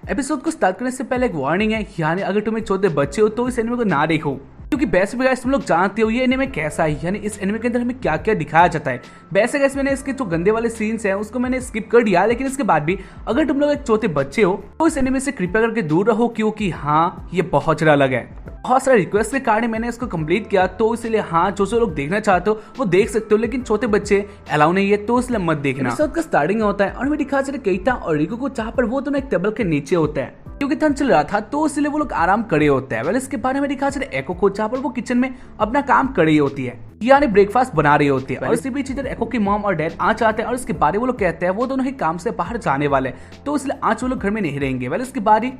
Episode को start करने से पहले एक वार्निंग है, यानी अगर तुम एक छोटे बच्चे हो तो इस एनिमे को ना देखो, क्योंकि बेसिक गाइस तुम लोग जानते हो ये एनिमे कैसा है, यानी इस एनिमे के अंदर हमें क्या क्या दिखाया जाता है। बेसिक गाइस मैंने इसके जो गंदे वाले सीन्स हैं उसको मैंने स्किप कर दिया, लेकिन इसके बाद भी अगर तुम लोग एक छोटे बच्चे हो तो इस एनिमे से कृपया करके दूर रहो, क्योंकि हाँ ये बहुत ज़्यादा अलग है। बहुत सारे रिक्वेस्ट के कारण मैंने इसको कंप्लीट किया, तो इसलिए हाँ जो लोग देखना चाहते हो वो देख सकते हो, लेकिन छोटे बच्चे अलाउ नहीं है तो इसलिए मत देखना। एपिसोड का स्टार्टिंग होता है और हमें दिखा जाता है केइटा और रिको को, जहाँ पर वो दोनों एक टेबल के नीचे होते हैं, क्योंकि ठंड चल रहा था तो इसलिए वो लोग आराम करे होते हैं। इसके बारे में दिखा जाता है एको को, जहाँ पर वो किचन में अपना काम कर रही होती है, यानी ब्रेकफास्ट बना रही होती है। और इसी बीच इधर एको की मॉम और डैड आ जाते हैं और इसके बारे वो लोग कहते हैं वो दोनों ही काम से बाहर जाने वाले, तो इसलिए आज वो लोग घर में नहीं रहेंगे। इसके बारे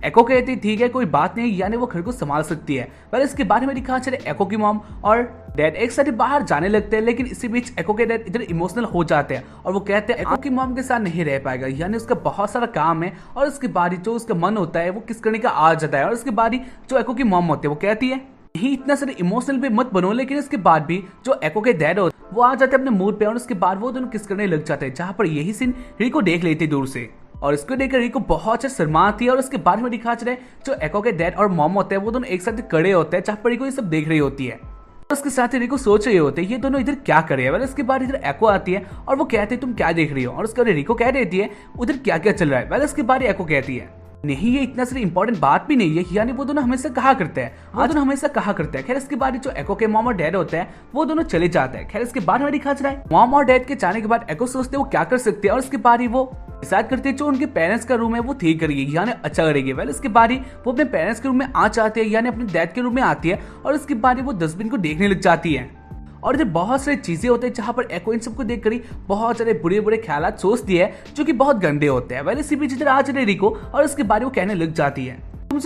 एको कहती ठीक है कोई बात नहीं, यानी वो घर को संभाल सकती है। इसके बारे में दिखा चले एको की मॉम और डैड एक साथ बाहर जाने लगते हैं, लेकिन इसी बीच एको के डैड इधर इमोशनल हो जाते हैं और वो कहते हैं एको की मॉम के साथ नहीं रह पाएगा, यानी उसका बहुत सारा काम है और उसके बाद जो उसका मन होता है वो किस करने का आ जाता है। और उसके बाद जो एको की मॉम होती है वो कहती है नहीं इतना सारे इमोशनल भी मत बनो, लेकिन इसके बाद भी जो एको के डैड होते वो आ जाते हैं अपने मूड पे और उसके बाद वो दोनों किस करने लग जाते हैं, जहाँ पर यही सीन रिको देख लेती दूर से और इसको देखकर रिको बहुत शर्मा आती है। और उसके बाद में दिखा रहे जो एको के डैड और मॉम होते हैं वो दोनों एक साथ खड़े होते हैं, जहाँ पर रिको ये सब देख रही होती है। उसके साथ ही रिको सोच रहे होते हैं ये दोनों इधर क्या कर रहे हैं। इसके बाद इधर एको आती है और वो कहते हैं तुम क्या देख रही हो, और उसके बाद रिको कह देती है उधर क्या क्या चल रहा है। इसके बाद एको कहती है नहीं ये इतना सारी इंपॉर्टेंट बात भी नहीं है, यानी वो दोनों हमेशा कहा करते हैं। खैर इसके बाद जो एको के मॉम और डैड होते हैं वो दोनों चले जाते हैं। खैर इसके बाद में दिखा रहा है मॉम और डैड के जाने के बाद एको सोचते हैं वो क्या कर सकते हैं, और इसके बाद ही वो डिसाइड करते हैं जो उनके पेरेंट्स का रूम है वो ठीक करेगी, यानी अच्छा करेगी। इसके बाद ही वो अपने पेरेंट्स के रूम में आ जाते हैं, यानी अपने डैड के रूम में आती है और इसके बाद ही वो डस्टबिन को देखने लग जाती है। और इधर बहुत सारी चीजें होते हैं जहाँ पर एको इन सबको देख कर बहुत सारे बुरे बुरे ख्याल सोचती है जो कि बहुत गंदे होते हैं। इसी बीच इधर आ जाते रिको और इसके बारे वो कहने लग जाती है तुम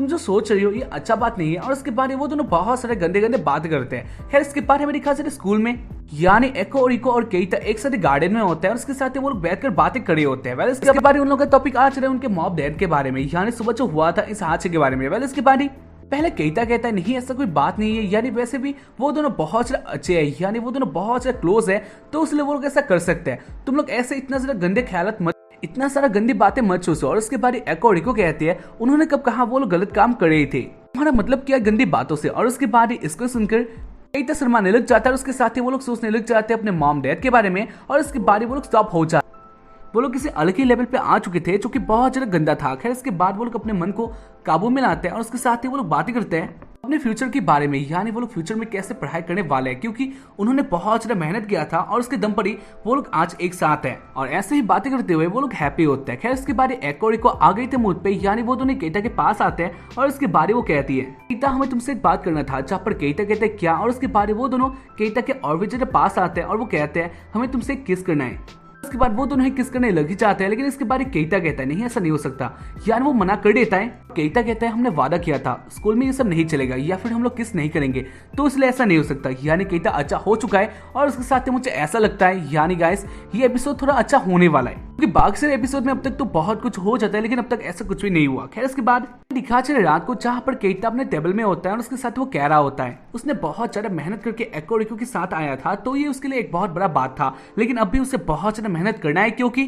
जो सोच रही हो ये अच्छा बात नहीं है। और इसके बारे वो दोनों बहुत सारे गंदे गंदे बात करते हैं। खैर इसके बारे में दिखा स्कूल में, यानी एको और रिको और केइटा एक साथ गार्डन में होते हैं और उसके साथ वो लोग बैठकर बातें करे होते हैं। इसके बारे उन लोगों का टॉपिक आज रहे उनके मॉम डैड के बारे में, यानी सुबह जो हुआ था इस हादसे के बारे में। इसके बाद पहले केइटा कहता है नहीं ऐसा कोई बात नहीं है, यानी वैसे भी वो दोनों बहुत ज्यादा अच्छे हैं, यानी वो दोनों बहुत ज्यादा क्लोज है, तो इसलिए वो लोग ऐसा कर सकते हैं। तुम लोग ऐसे इतना ज्यादा गंदे ख्याल मत, इतना सारा गंदी बातें मत सोचो। और उसके बाद एको और रिको कहती है उन्होंने कब कहा वो लोग गलत काम कर रहे थे, तुम्हारा मतलब क्या गंदी बातों से। और उसके बाद इसको सुनकर केइटा शर्माने लग जाता है और उसके साथ ही वो लोग सोचने लग जाते हैं अपने मॉम डैड के बारे में। और इसके बाद वो लोग स्टॉप हो जाते, वो लोग किसी अलग ही लेवल पे आ चुके थे जो कि बहुत ज्यादा गंदा था। खैर इसके बाद वो लोग अपने मन को काबू में लाते हैं और उसके साथ ही वो लोग बातें करते हैं अपने फ्यूचर के बारे में, यानी वो लोग फ्यूचर में कैसे पढ़ाई करने वाले हैं, क्योंकि उन्होंने बहुत ज्यादा मेहनत किया था और उसके दम पर ही वो लोग आज एक साथ हैं। और ऐसे ही बातें करते हुए वो लोग हैप्पी होते हैं। खैर इसके बाद एको रिको आ गई थे मूड पे, यानी वो दोनों केइटा के पास आते हैं और इसके बारे वो कहती है केइटा हमें तुमसे एक बात करना था, जहाँ पर केइटा कहते हैं क्या। और उसके बारे वो दोनों केइटा के और भी ज्यादा पास आते हैं और वो कहते हैं हमें तुमसे किस करना है। उसके बाद वो दोनों ही किस करने लग ही जाते हैं, लेकिन इसके बारे केइटा कहता है नहीं ऐसा नहीं हो सकता, यानी वो मना कर देता है। केइटा कहता है हमने वादा किया था स्कूल में ये सब नहीं चलेगा या फिर हम लोग किस नहीं करेंगे, तो इसलिए ऐसा नहीं हो सकता। यानी केइटा अच्छा हो चुका है और उसके साथ मुझे ऐसा लगता है यानी गाइस ये एपिसोड थोड़ा अच्छा होने वाला है, क्योंकि बाकी सारे एपिसोड में अब तक तो बहुत कुछ हो जाता है, लेकिन अब तक ऐसा कुछ भी नहीं हुआ। खैर इसके बाद दिखा चले रात को, जहाँ पर केइटा अपने टेबल में होता है और उसके साथ वो कह रहा होता है उसने बहुत ज्यादा मेहनत करके एको रिको के साथ आया था, तो ये उसके लिए एक बहुत बड़ा बात था, लेकिन अब भी उसे बहुत ज्यादा मेहनत करना है क्योंकि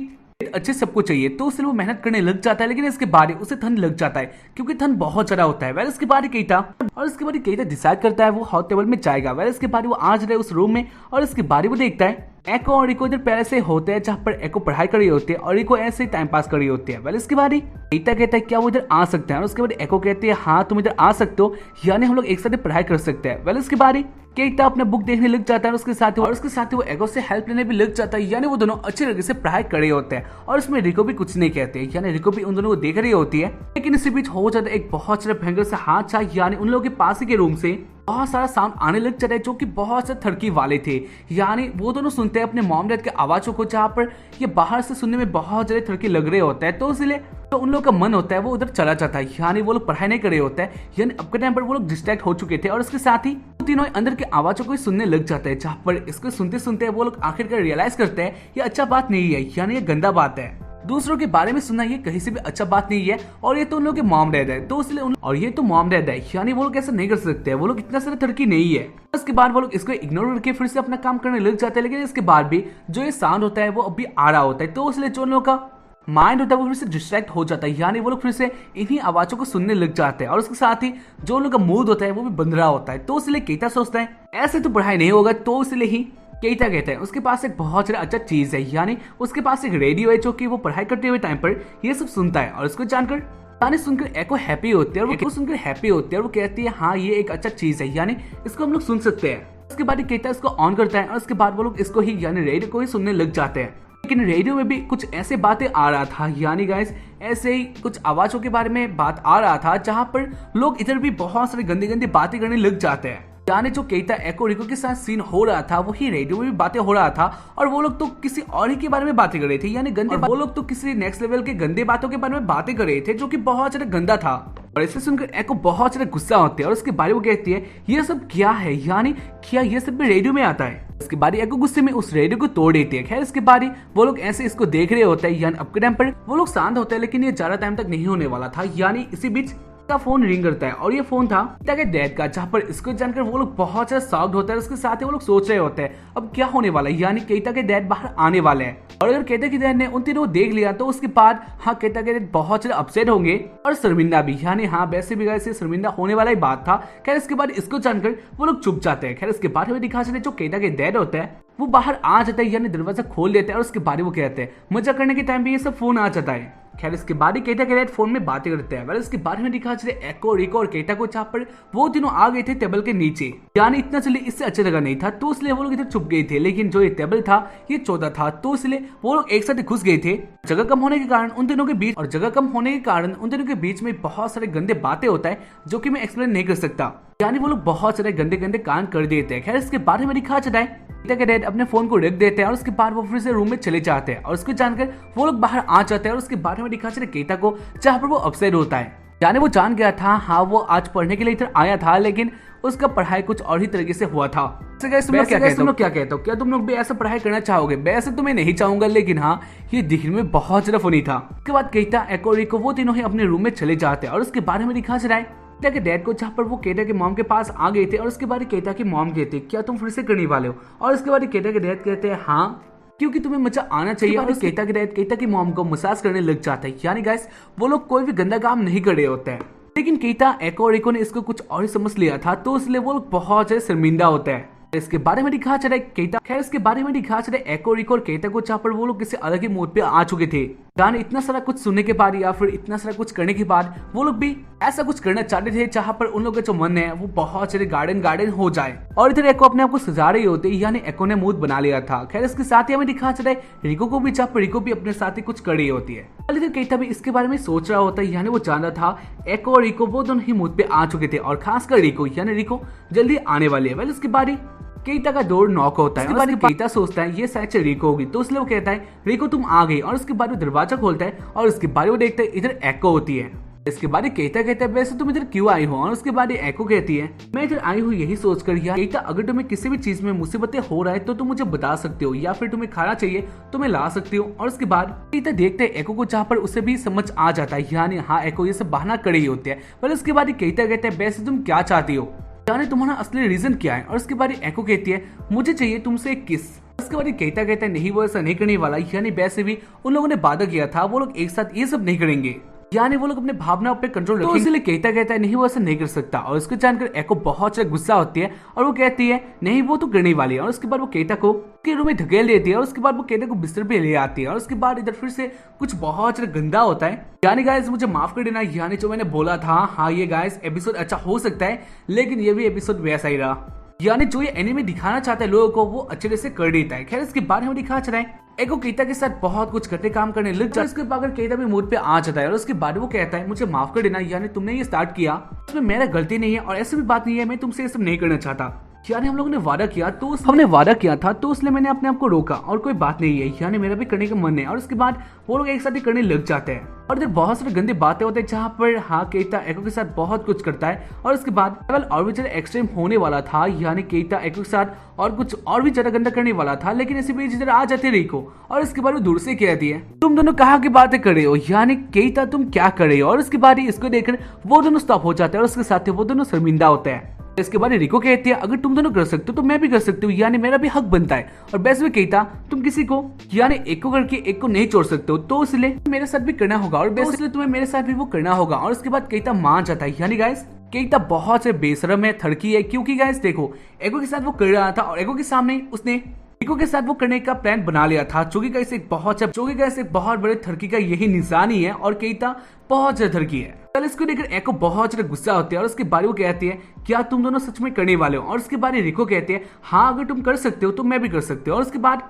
अच्छे सबको चाहिए, तो उससे वो मेहनत करने लग जाता है। लेकिन इसके बाद उसे ठंड लग जाता है क्योंकि ठंड बहुत ज्यादा होता है। इसके बाद केइटा डिसाइड करता है वो हॉट टेबल में जाएगा। इसके बाद वो आज रहे उस रूम में और इसके बाद वो देखता है एको और रिको इधर पहले से होते हैं, जहाँ पर एको पढ़ाई कर रही होती है और रिको ऐसे ही टाइम पास कर रही होती है। इसके बाद केइटा कहता है क्या वो इधर आ सकते हैं, और उसके बाद एको कहती है हाँ तुम इधर आ सकते हो, यानी हम लोग एक साथ पढ़ाई कर सकते हैं। इसके बाद केइटा अपने बुक देखने लग जाता है उसके साथ ही वो एको से हेल्प लेने भी लग जाता है, यानी वो दोनों अच्छे तरीके से पढ़ाई कर रहे होते हैं। और इसमें रिको भी कुछ नहीं कहते, यानी रिको भी उन दोनों को देख रही होती है। लेकिन इसी बीच हो जाता है एक बहुत सारा भयंकर सा हादसा, यानी उन लोगों के पास ही के रूम से बहुत सारा साउंड आने लग जाता है जो कि बहुत से थड़की वाले थे। यानी वो दोनों सुनते हैं अपने मॉम डैड के आवाजों को, जहाँ पर ये बाहर से सुनने में बहुत ज्यादा थड़की लग रहे होता है, तो इसलिए तो उन लोगों का मन होता है वो उधर चला जाता है, यानी वो लोग पढ़ाई नहीं कर रहे होते हैं, यानी अब के टाइम पर वो लोग डिस्ट्रैक्ट हो चुके थे। और इसके साथ ही तीनों अंदर की आवाजों को सुनने लग जाते हैं, जहाँ पर इसको सुनते सुनते वो लोग आखिरकार रियलाइज करते हैं ये अच्छा बात नहीं है, यानी ये गंदा बात है। दूसरों के बारे में सुनना ये कहीं से भी अच्छा बात नहीं है, और ये तो उन लोगों के मॉम डैड है, तो इसलिए और ये तो मॉम डैड है, यानी वो लोग ऐसा नहीं कर सकते, वो लोग इतना सारा तरक्की नहीं है। इसके बाद वो लोग इसको इग्नोर करके फिर से अपना काम करने लग जाते हैं। लेकिन इसके बाद भी जो ये साउंड होता है वो अभी आ रहा होता है, तो इसलिए जो लोगों का माइंड होता है वो फिर से डिस्ट्रैक्ट हो जाता है, यानी वो लोग फिर से इन्हीं आवाजों को सुनने लग जाते हैं और उसके साथ ही जो लोग का मूड होता है वो भी बन रहा होता है। तो इसलिए केता सोचता है ऐसे तो पढ़ाई नहीं होगा, तो इसलिए ही केता कहता है उसके पास एक बहुत ज़्यादा अच्छा चीज है, यानी उसके पास एक रेडियो है जो कि वो पढ़ाई करते हुए टाइम पर ये सब सुनता है। और उसको जानकर गाने सुनकर एको हैप्पी होती है और वो सुनकर हैप्पी होती है और वो कहती है हाँ ये एक अच्छा चीज है, यानी इसको हम लोग सुन सकते हैं। उसके बाद केता इसको ऑन करता है और उसके बाद वो लोग इसको ही यानी रेडियो को ही सुनने लग जाते हैं। लेकिन रेडियो में भी कुछ ऐसे बातें आ रहा था, यानी गाइस ऐसे ही कुछ आवाजों के बारे में बात आ रहा था जहां पर लोग इधर भी बहुत सारी गंदी गंदी बातें करने लग जाते हैं। यानी जो केता एको रिको के साथ सीन हो रहा था वही रेडियो में भी बातें हो रहा था और वो लोग तो किसी और ही के बारे में बातें कर रहे थे, यानी गंदे वो लोग तो किसी नेक्स्ट लेवल के गंदे बातों के बारे में बातें कर रहे थे जो कि बहुत ज्यादा गंदा था। और इसे सुनकर एको बहुत ज्यादा गुस्सा होती है और उसके बारे में कहती है ये सब क्या है, यानी क्या ये सब भी रेडियो में आता है। उसके बाद एको गुस्से में उस रेडियो को तोड़ देती है। खैर इसके बाद वो लोग ऐसे इसको देख रहे होते हैं, यानी अब के टाइम पर वो लोग शांत होते हैं, लेकिन ये ज्यादा टाइम तक नहीं होने वाला था। यानी इसी बीच का फोन रिंग करता है और ये फोन था केता के डैड का, जहाँ पर इसको जानकर वो लोग बहुत ज्यादा शॉक्ड होता है। उसके साथ ही वो लोग सोच रहे होते हैं अब क्या होने वाला है, यानी केता के डैड बाहर आने वाले हैं। और अगर केता के डैड ने उन तीनों को देख लिया तो उसके बाद हाँ केता के डैड बहुत ज्यादा अपसेट होंगे और शर्मिंदा भी, यानी हाँ वैसे भी वैसे शर्मिंदा होने वाला ही बात था। खैर इसके बाद इसको जानकर वो लोग चुप जाते हैं। खैर इसके बाद हमें दिखा चले जो केता के डैड होते हैं वो बाहर आ जाता है, यानी दरवाजा खोल देते हैं और उसके बाद वो कहते हैं मजा करने के टाइम भी ये सब फोन आ जाता है। खैर इसके बाद ही केता के डैड फोन में बातें करते हैं। इसके बारे में दिखा चले एको रिको और केता को, जहाँ पर वो तीनों आ गए थे टेबल के नीचे, यानी इतना चले इससे अच्छा जगह नहीं था तो इसलिए वो लोग इधर छुप गए थे। लेकिन जो ये टेबल था ये 14 था तो इसलिए वो लोग एक साथ घुस गए थे। जगह कम होने के कारण उन तीनों के बीच में बहुत सारे गंदे बातें होता है जो कि मैं एक्सप्लेन नहीं कर सकता, यानी वो लोग बहुत सारे गंदे गंदे कांड कर देते हैं। खैर इसके बारे में दिखा चला है केता के डैड अपने फोन को रख देते हैं और उसके बाद वो फिर से रूम में चले जाते हैं और उसको जानकर वो लोग बाहर आ जाते हैं और उसके बारे में दिखा चले केता को, जहाँ पर वो अपसेट होता है, यानी वो जान गया था हाँ वो आज पढ़ने के लिए इधर आया था लेकिन उसका पढ़ाई कुछ और ही तरीके से हुआ था। तुम लोग क्या कहते हो, क्या तुम लोग भी ऐसा पढ़ाई करना चाहोगे? वैसे तो मैं नहीं चाहूंगा, लेकिन हाँ ये दिखने में बहुत ज्यादा फनी था। उसके बाद केता एको रिको वो तीनों ही अपने रूम में चले जाते हैं और उसके बारे में दिखा चला है केता के डैड को, जहाँ पर वो केता के मॉम के पास आ गए थे और उसके बाद केता की मॉम कहते क्या तुम फिर से करने वाले हो? और उसके बाद केता के डैड कहते हैं हाँ क्योंकि तुम्हें मजा आना चाहिए। और केता के डैड केता की मॉम को मसाज करने लग जाता है, यानी गाइस वो लोग कोई भी गंदा काम नहीं कर रहे होते हैं। लेकिन केता एको और रिको ने इसको कुछ और ही समझ लिया था तो इसलिए वो लोग बहुत ज्यादा शर्मिंदा होते हैं। इसके बारे में दिखा चला केता, खैर इसके बारे में दिखा चला एको रिको और केता को, जहाँ पर वो लोग किसी अलग ही मूड पे आ चुके थे। गाने इतना सारा कुछ सुनने के बाद या फिर इतना सारा कुछ करने के बाद वो लोग भी ऐसा कुछ करना चाहते थे जहाँ पर उन लोगों का जो मन है वो बहुत सारे गार्डन हो जाए। और इधर एको अपने आप को सजा रही होती, यानी एको ने मूड बना लिया था। खैर इसके साथ ही हमें दिखा चला रिको को भी, जहाँ पर रिको भी अपने साथ ही कुछ कर रही होती है। इधर केता भी इसके बारे में सोच रहा होता है, यानी वो जान रहा था एको और रिको वो दोनों ही मूड पे आ चुके थे और खासकर रिको, यानी रिको जल्दी आने वाली है। इसके बाद केता का डोर नॉक होता है और केता सोचता है ये शायद से रिको होगी तो इसलिए वो कहता है रिको तुम आ गई। और उसके बाद वो दरवाजा खोलता है और उसके बाद वो देखता है इधर एको होती है। इसके बाद केता कहता है वैसे तुम इधर क्यों आई हो? और उसके बाद एको कहती है मैं इधर आई हूँ यही सोचकर यार केता अगर तुम्हें किसी भी चीज में मुसीबतें हो रहा है तो तुम मुझे बता सकते हो या फिर तुम्हें खाना चाहिए तो मैं ला सकती हूँ। और उसके बाद केता देखते हैं एको को, जहाँ पर उसे भी समझ आ जाता है यानी हाँ एको ये सब बहाना कर रही होती है। पर उसके बाद केता कहता है वैसे तुम क्या चाहती हो, यानी तुम्हारा असली रीजन क्या है? और उसके बाद एको कहती है मुझे चाहिए तुमसे एक किस। उसके बाद केता कहता है नहीं वो ऐसा नहीं करने वाला, यानी वैसे भी उन लोगों ने वादा किया था वो लोग एक साथ ये सब नहीं करेंगे, यानी वो लोग अपने भावनाओं पे कंट्रोल रखेंगे। तो इसलिए केता कहता है नहीं वो ऐसा नहीं कर सकता। और उसको जानकर एको बहुत ज्यादा गुस्सा होती है और वो कहती है नहीं वो तो करने वाली है। और उसके बाद वो केता को के रूम में धकेल देती है और उसके बाद वो केता को बिस्तर पे ले आती है। और उसके बाद इधर फिर से कुछ बहुत ज्यादा गंदा होता है। यानी गाइस मुझे माफ कर देना, यानी जो मैंने बोला था हाँ ये गाइस एपिसोड अच्छा हो सकता है लेकिन ये भी एपिसोड वैसा ही रहा, यानी जो ये एनिमे दिखाना चाहता है लोगों को वो अच्छे तरह से कर देता है। खैर इसके बारे में दिखा चला है एको केता के साथ बहुत कुछ करते काम करने लग जाता है। इसके बाद केता भी मूड पे आ जाता है और उसके बाद वो कहता है मुझे माफ कर देना, यानी तुमने ये स्टार्ट किया इसमें मेरा गलती नहीं है और ऐसी भी बात नहीं है मैं तुमसे ये सब नहीं करना चाहता, यानी हम लोगों ने वादा किया तो इसलिए मैंने अपने आप को रोका और कोई बात नहीं है, यानी मेरा भी करने का मन है। और उसके बाद वो लोग एक साथ ही करने लग जाते हैं और इधर बहुत सारी गंदी बातें होते हैं जहाँ पर हाँ केता एको के साथ बहुत कुछ करता है। और उसके बाद लेवल और भी ज्यादा एक्सट्रीम होने वाला था, यानी केता एको के साथ और कुछ और भी ज्यादा गंदा करने वाला था। लेकिन इसी बीच इधर आ जाते रिको और इसके बाद वो दूर से कहती है तुम दोनों कहाँ की बातें कर रहे हो, यानी केता तुम क्या कर रहे हो? और उसके बाद इसको देखकर वो दोनों स्टॉप हो जाते हैं और उसके साथ वो दोनों शर्मिंदा होते हैं। इसके बाद रिको कहती है अगर तुम दोनों कर सकते हो तो मैं भी कर सकती हूँ, यानी मेरा भी हक बनता है। और बेस भी कहता तुम किसी को यानी एक को करके एक को नहीं छोड़ सकते हो, तो इसलिए मेरे साथ भी करना होगा और बेस इसलिए तुम्हें मेरे साथ भी वो करना होगा। और उसके बाद कहता मान जाता है। यानी गाइस केइता बहुत से बेशरम है, थड़की है, क्योंकि गाइस देखो एको के साथ वो कर रहा था और एको के सामने उसने रिको के साथ वो करने का प्लान बना लिया था, जो कि गाइस एक बहुत बड़े थड़की का यही निशानी है। और केइता बहुत ज्यादा थड़की है। कल इसको लेकर एको बहुत ज्यादा गुस्सा होती है और उसके बारे वो कहती है क्या तुम दोनों सच में करने वाले हो। और उसके बाद रिको कहते हैं हाँ अगर तुम कर सकते हो तो मैं भी कर सकते हो। और उसके बाद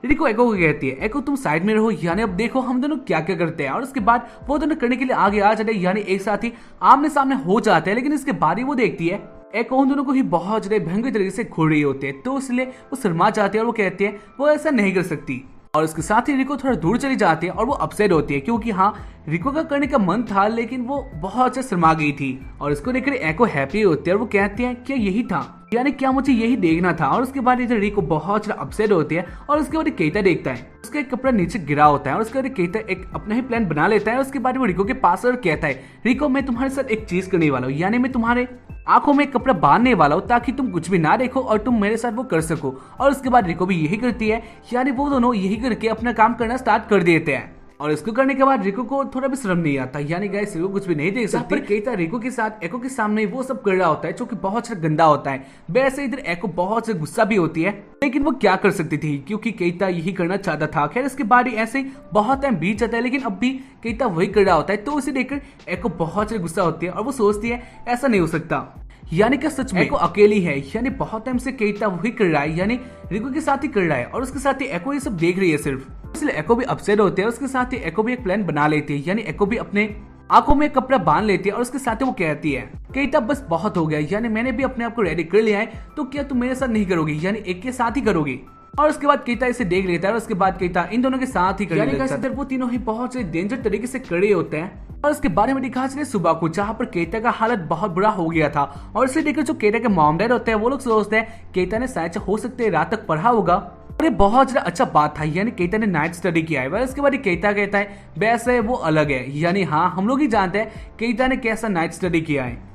रिको एको को कहती है एको तुम साइड में रहो, यानी अब देखो हम दोनों क्या क्या करते हैं। और उसके बाद वो दोनों करने के लिए आगे आ जाते हैं, यानी एक साथ ही आमने सामने हो जाते हैं। लेकिन इसके बाद वो देखती है एको उन दोनों को ही बहुत ज्यादा भयंकर तरीके से घूर रही होते हैं, तो इसलिए वो शर्मा जाते हैं और वो कहते हैं वो ऐसा नहीं कर सकती। और उसके साथ ही रिको थोड़ा दूर चली जाती है और वो अपसेट होती है, क्योंकि हाँ रिको का करने का मन था लेकिन वो बहुत अच्छा शर्मा गई थी। और इसको लेकर एको हैप्पी होती है और वो कहती है क्या यही था, यानी क्या मुझे यही देखना था। और उसके बाद इधर रिको बहुत ज्यादा अपसेट होती है और उसके बाद केइता देखता है उसका एक कपड़ा नीचे गिरा होता है और उसके बाद केइता एक अपना ही प्लान बना लेता है। उसके बाद वो रिको के पास और कहता है रिको मैं तुम्हारे साथ एक चीज करने वाला हूँ, यानी मैं तुम्हारे आंखों में कपड़ा बांधने वाला हूँ ताकि तुम कुछ भी ना देखो और तुम मेरे साथ वो कर सको। और उसके बाद रिको भी यही करती है, यानी वो दोनों यही करके अपना काम करना स्टार्ट कर देते हैं। और इसको करने के बाद रिको को थोड़ा भी शर्म नहीं आता, यानी गाइस रिको कुछ भी नहीं देख सकती। केइता रिको के साथ एको के सामने वो सब कर रहा होता है जो कि बहुत सा गंदा होता है। वैसे इधर एको बहुत से गुस्सा भी होती है, लेकिन वो क्या कर सकती थी क्योंकि केइता यही करना चाहता था। खैर इसके बाद ही ऐसे बहुत टाइम बीत जाता है, लेकिन अब भी केइता वही कर रहा होता है, तो उसे देखकर एको बहुत से गुस्सा होती है और वो सोचती है ऐसा नहीं हो सकता, यानी कि सच में एको अकेली है, यानी बहुत टाइम से केइता वही कर रहा है, यानी रिको के साथ ही कर रहा है। और उसके साथ ही एको ये सब देख रही है सिर्फ, इसलिए एको भी अपसेट होते हैं। उसके साथ ही एको भी एक प्लान बना लेती है, यानी एको भी अपने आंखों में कपड़ा बांध लेती है और उसके साथ ही वो कहती है केइता बस बहुत हो गया, यानी मैंने भी अपने आप को रेडी कर लिया है, तो क्या तुम मेरे साथ नहीं करोगी, यानी एक के साथ ही करोगी। और उसके बाद केइता इसे देख लेता है और उसके बाद केइता इन दोनों के साथ ही करने लगता है। वो तीनों ही बहुत से डेंजर तरीके से खड़े होते हैं। और उसके बारे में दिखा चले सुबह को, जहाँ पर केइता का हालत बहुत बुरा हो गया था। और इसे देखकर जो केइता के मॉम डैड होते हैं वो लोग सोचते हैं केइता ने शायद हो सकते हैं रात तक पढ़ा होगा और ये बहुत ज्यादा अच्छा बात था, यानी केइता ने नाइट स्टडी किया है। उसके बाद केइता कहता है वैसे वो अलग है, यानी हाँ हम लोग ही जानते हैं केइता ने कैसा नाइट स्टडी किया है।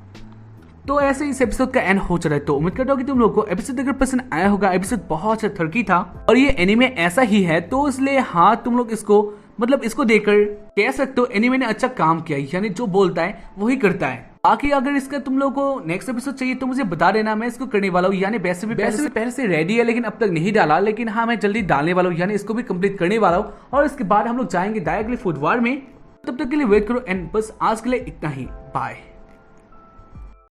तो ऐसे इस एपिसोड का एंड हो चला है, तो उम्मीद करता हूँ कि तुम लोगों को एपिसोड अगर पसंद आया होगा। एपिसोड बहुत से थरकी था और ये एनीमे ऐसा ही है, तो इसलिए हाँ तुम लोग इसको देखकर कह सकते हो एनीमे ने अच्छा काम किया, यानी जो बोलता है वही करता है। बाकी अगर इसका तुम लोगों को नेक्स्ट एपिसोड चाहिए तो मुझे बता देना, मैं इसको करने वाला हूँ। यानी वैसे भी पहले से रेडी है, लेकिन अब तक नहीं डाला, लेकिन हाँ मैं जल्दी डालने वाला हूँ, यानी इसको भी कंप्लीट करने वाला हूँ। और इसके बाद हम लोग जाएंगे डायरेक्टली फुटवार में। तब तक के लिए वेट करो एंड बस आज के लिए इतना ही, बाय।